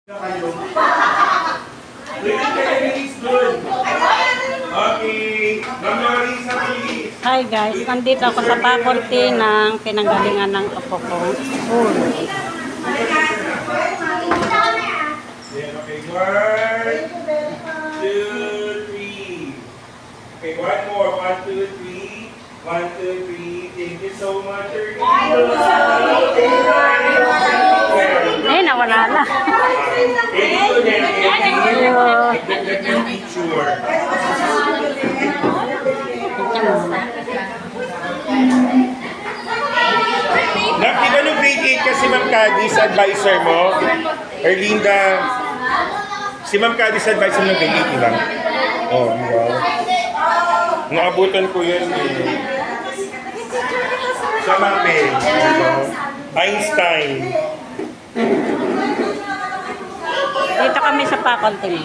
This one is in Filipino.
Hi guys, nandito ako sa faculty ng pinanggalingan ng apo kong school. Okay, 1, 2, 3. Okay, one more. 1, 2, 3. 1, 2, 3. Thank you so much, Eh, nawala na. Nak, di ba nung grade 8 kasi Ma'am Cadiz advisor mo? Erlinda, si Ma'am Cadiz advisor mo ng grade 8, di ba? Oh, wow. Naabutan ko yun eh. Sa Mapel. Einstein. Dito kami sa faculty.